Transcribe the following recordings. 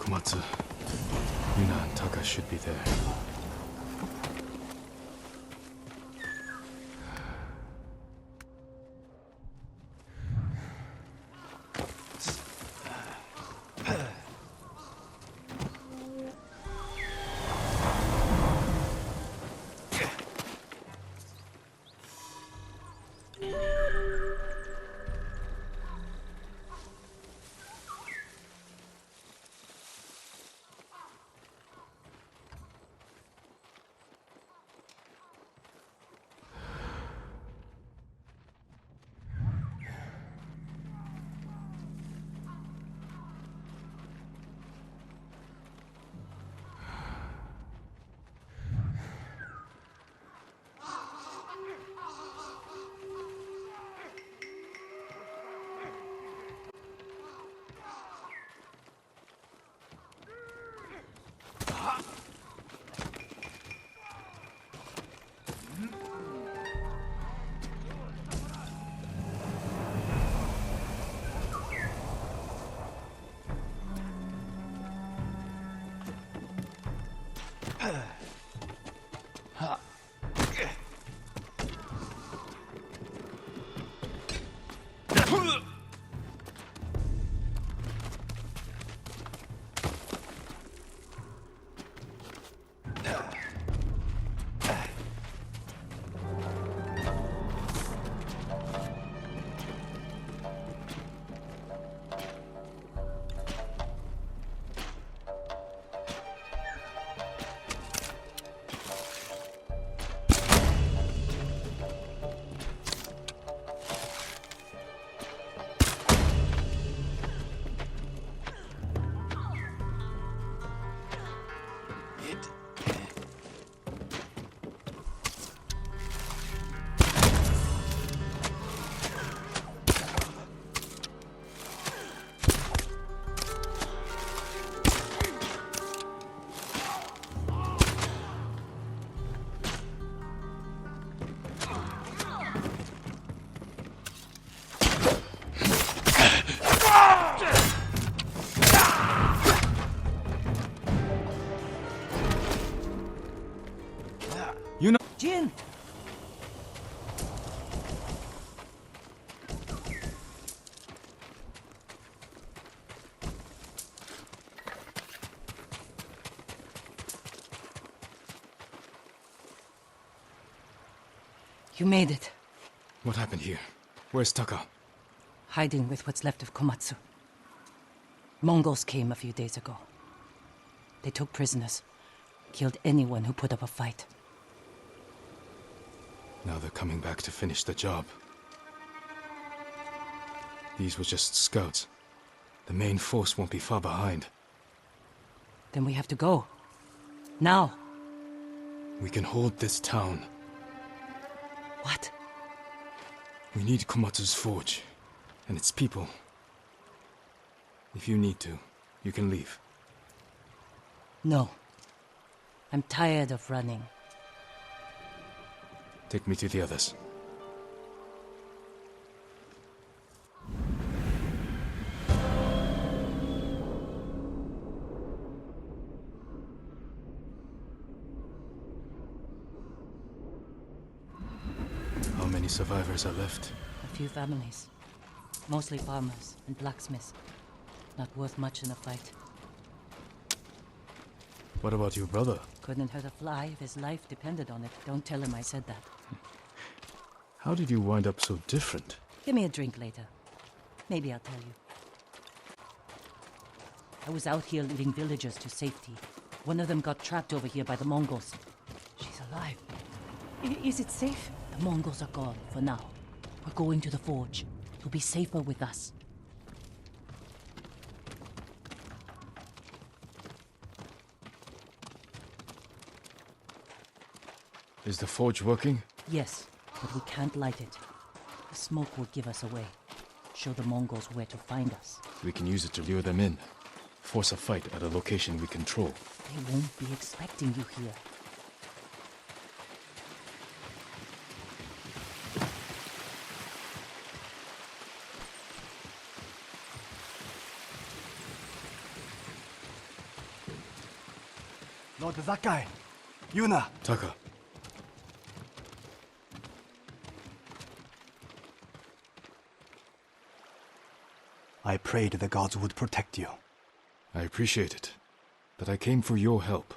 Komatsu. Yuna and Taka should be there. Jin! You made it. What happened here? Where's Taka? Hiding with what's left of Komatsu. Mongols came a few days ago. They took prisoners. Killed anyone who put up a fight. Now they're coming back to finish the job. These were just scouts. The main force won't be far behind. Then we have to go. Now. We can hold this town. What? We need Komatsu's forge, and its people. If you need to, you can leave. No. I'm tired of running. Take me to the others. How many survivors are left? A few families. Mostly farmers and blacksmiths. Not worth much in a fight. What about your brother? Couldn't hurt a fly if his life depended on it. Don't tell him I said that. How did you wind up so different? Give me a drink later. Maybe I'll tell you. I was out here leading villagers to safety. One of them got trapped over here by the Mongols. She's alive. Is it safe? The Mongols are gone for now. We're going to the forge. You'll be safer with us. Is the forge working? Yes, but we can't light it. The smoke will give us away. Show the Mongols where to find us. We can use it to lure them in. Force a fight at a location we control. They won't be expecting you here. Lord Zakai, Yuna. Taka. I prayed the gods would protect you. I appreciate it, but I came for your help.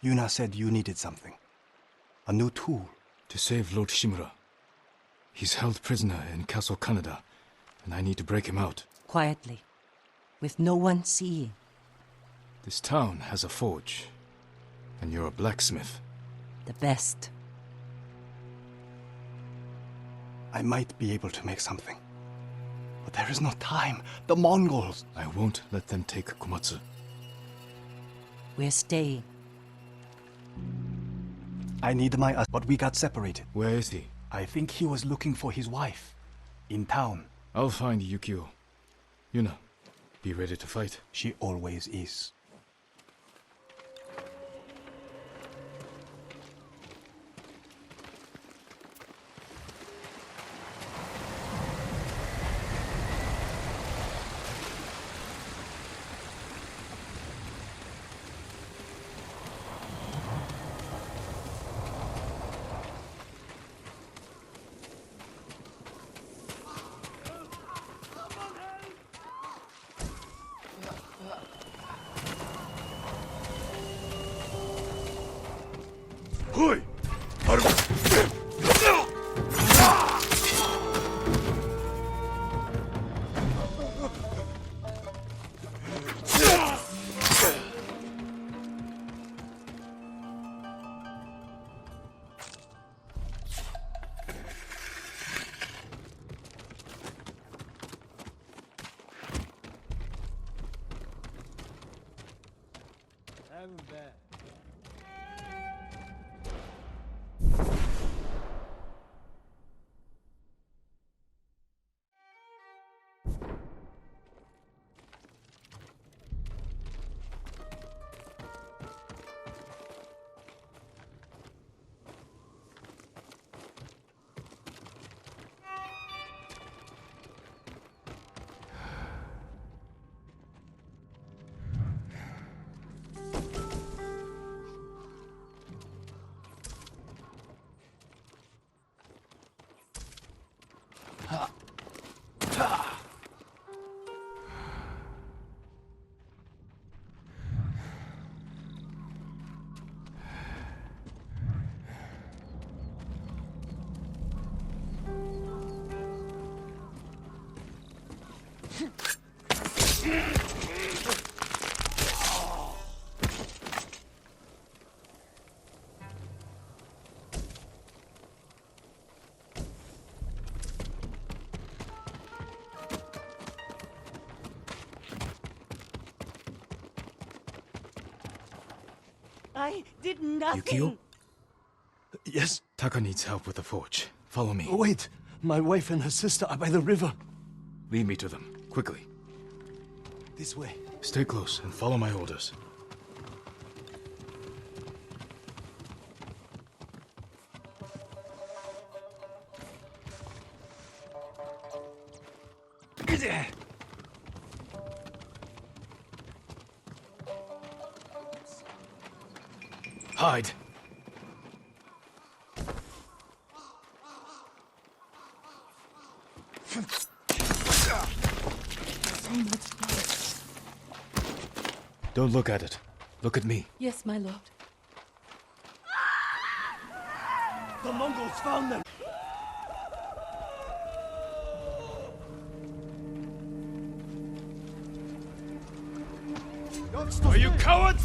Yuna said you needed something. A new tool. To save Lord Shimura. He's held prisoner in Castle Kaneda, and I need to break him out. Quietly, with no one seeing. This town has a forge, and you're a blacksmith. The best. I might be able to make something. But there is no time. The Mongols. I won't let them take Komatsu. We're staying. I need my but we got separated. Where is he? I think he was looking for his wife. In town. I'll find Yukio. Yuna, be ready to fight. She always is. Hoi! I did nothing. Yukio? Yes? Taka needs help with the forge. Follow me. Wait. My wife and her sister are by the river. Lead me to them, quickly. This way. Stay close and follow my orders. Hide. So much blood. Don't look at it. Look at me. Yes, my lord. The Mongols found them! Are you cowards?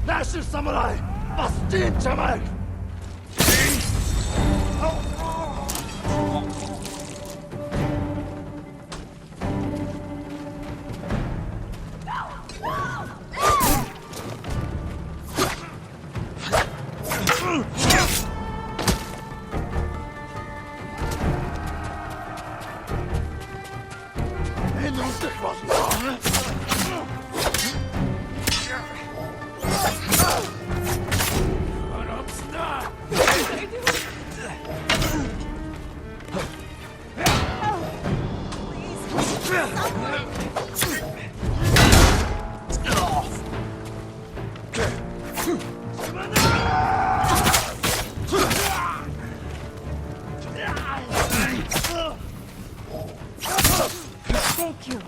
Nash samurai! Bastin Jamal! Thank you.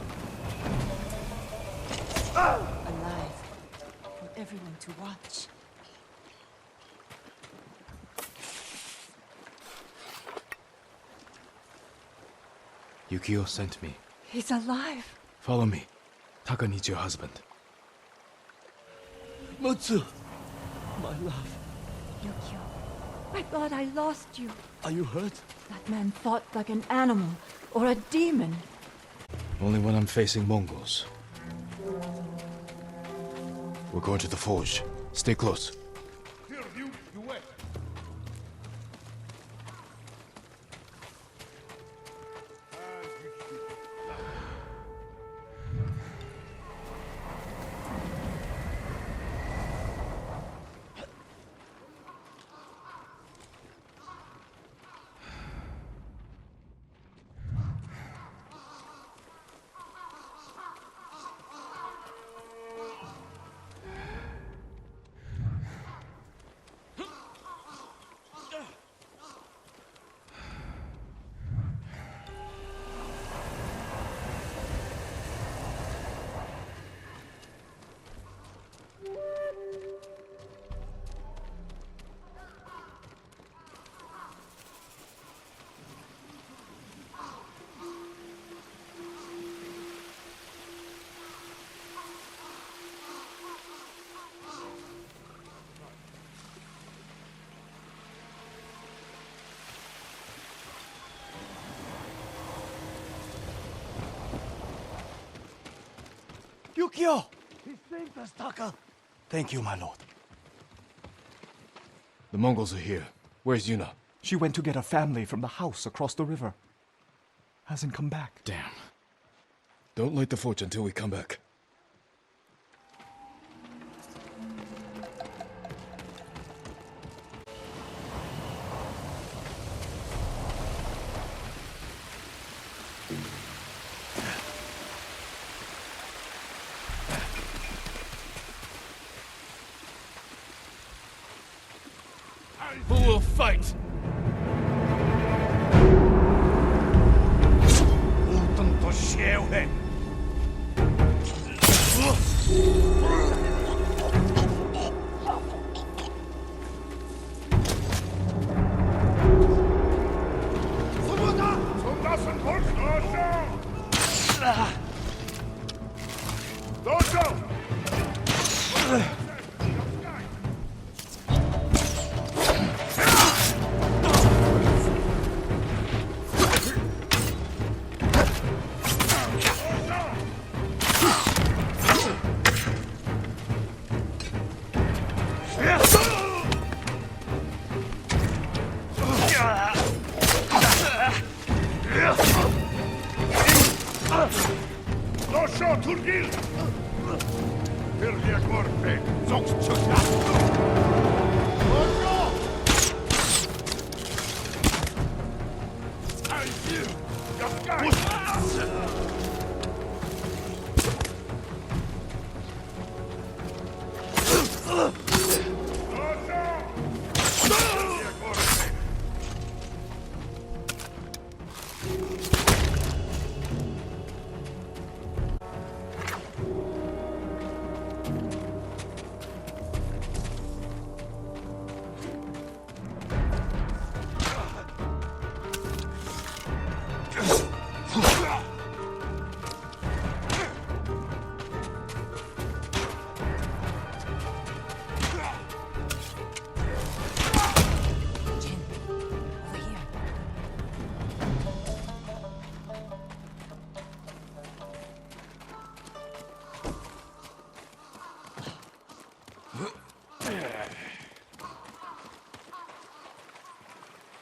Alive. For everyone to watch. Yukio sent me. He's alive. Follow me. Taka needs your husband. Mutsu! My love, Yukio, I thought I lost you. are you hurt? That man fought like an animal or a demon. Only when I'm facing Mongols. We're going to the forge. Stay close. Yukio! He saved us, Taka! Thank you, my lord. The Mongols are here. Where's Yuna? She went to get her family from the house across the river. Hasn't come back. Damn. Don't light the forge until we come back. Who will fight?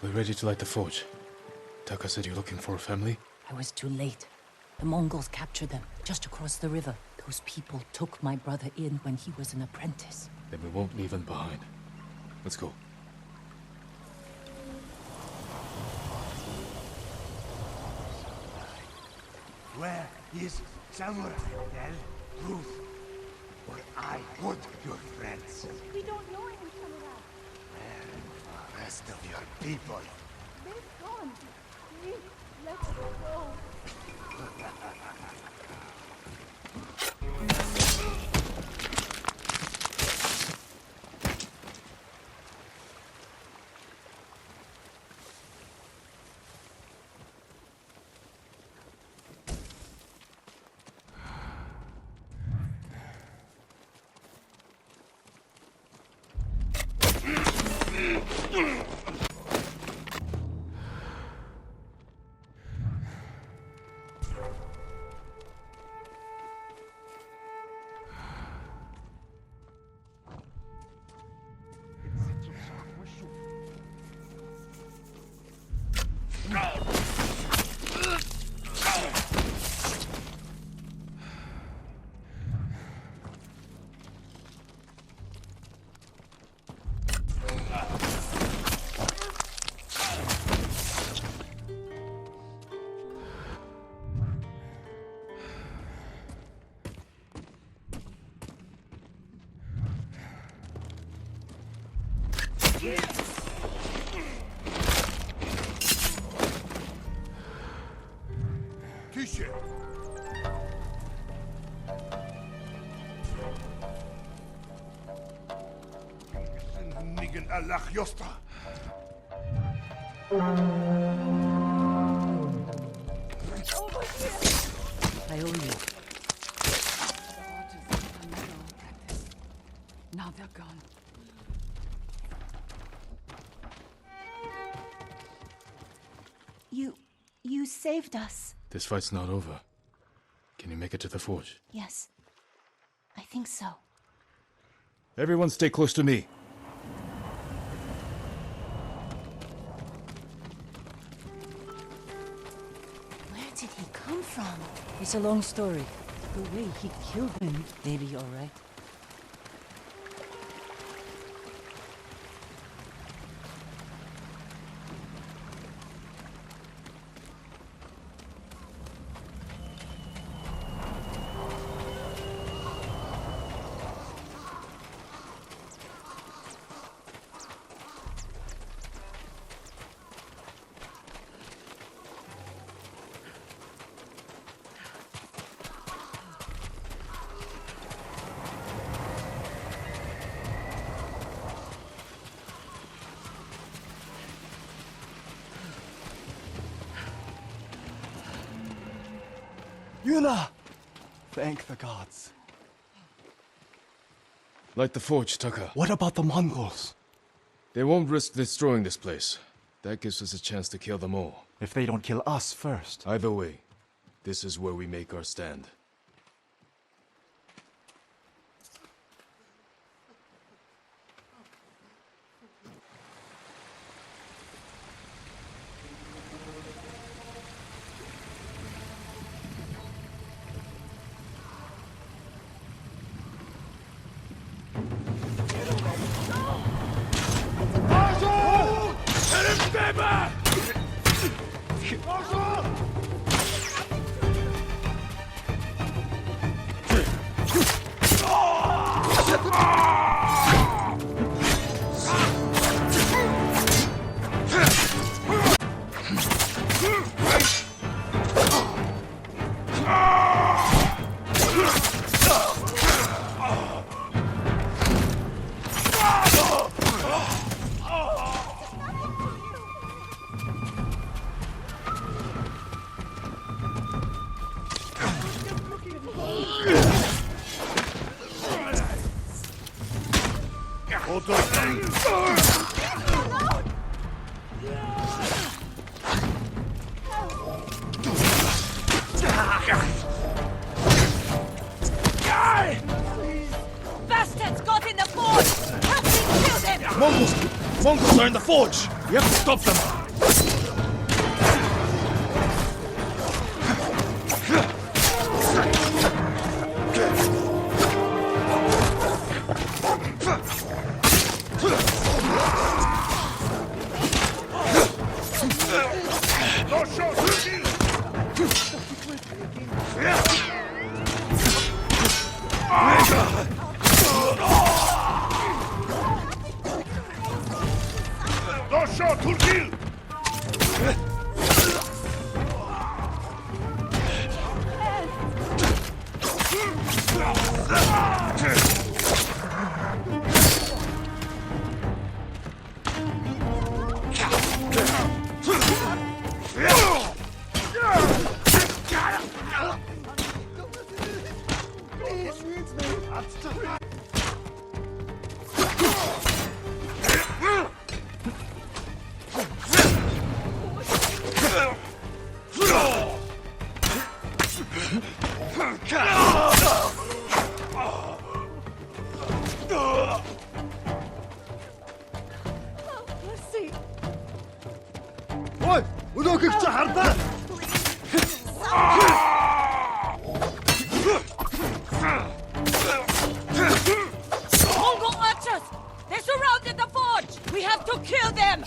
We're ready to light the forge. Taka said you're looking for a family? I was too late. The Mongols captured them, just across the river. Those people took my brother in when he was an apprentice. Then we won't leave him behind. Let's go. Where is Samurai? Tell truth, or I would your friends. We don't know any samurai. Where are the rest of your people? They've gone. We Tische! Nigen alach josta! I owe you. Now they're gone. You saved us. This fight's not over. Can you make it to the forge? Yes. I think so. Everyone stay close to me. Where did he come from? It's a long story. The way he killed him. Maybe you're right. Yuna! Thank the gods. Light the forge, Taka. What about the Mongols? They won't risk destroying this place. That gives us a chance to kill them all. If they don't kill us first. Either way, this is where we make our stand. Bastards got in the forge! Help me kill them! Mongols are in the forge! We have to stop them! Mongol archers! They surrounded the forge! We have to kill them!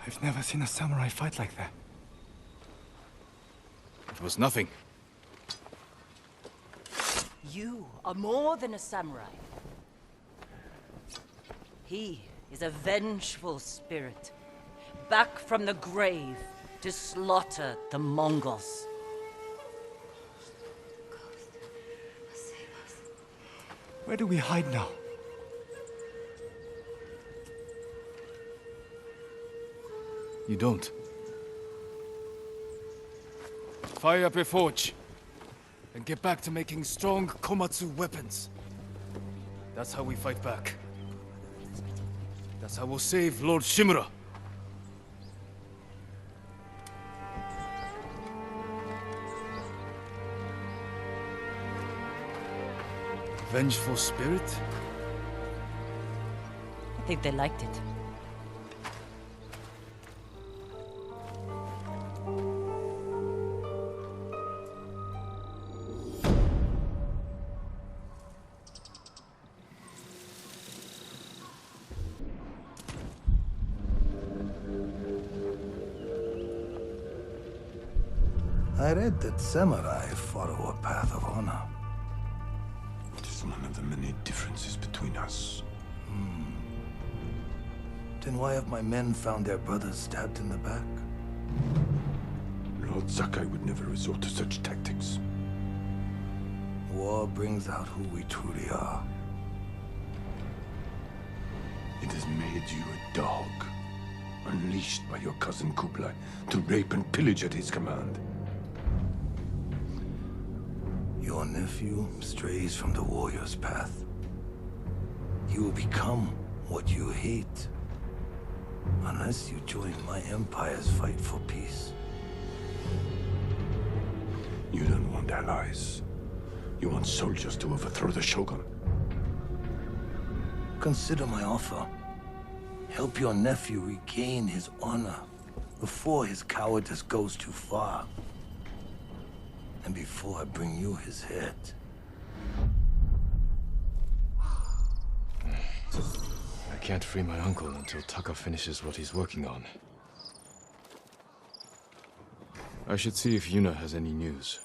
I've never seen a samurai fight like that. It was nothing. You are more than a samurai. He is a vengeful spirit, back from the grave to slaughter the Mongols. Where do we hide now? You don't. Fire up a forge. And get back to making strong Komatsu weapons. That's how we fight back. That's how we'll save Lord Shimura. Vengeful spirit? I think they liked it. I read that samurai follow a path of honor. It is one of the many differences between us. Then why have my men found their brothers stabbed in the back? Lord Sakai would never resort to such tactics. War brings out who we truly are. It has made you a dog, unleashed by your cousin Kublai to rape and pillage at his command. Your nephew strays from the warrior's path. He will become what you hate. Unless you join my empire's fight for peace. You don't want allies. You want soldiers to overthrow the Shogun. Consider my offer. Help your nephew regain his honor before his cowardice goes too far. And before I bring you his head. I can't free my uncle until Taka finishes what he's working on. I should see if Yuna has any news.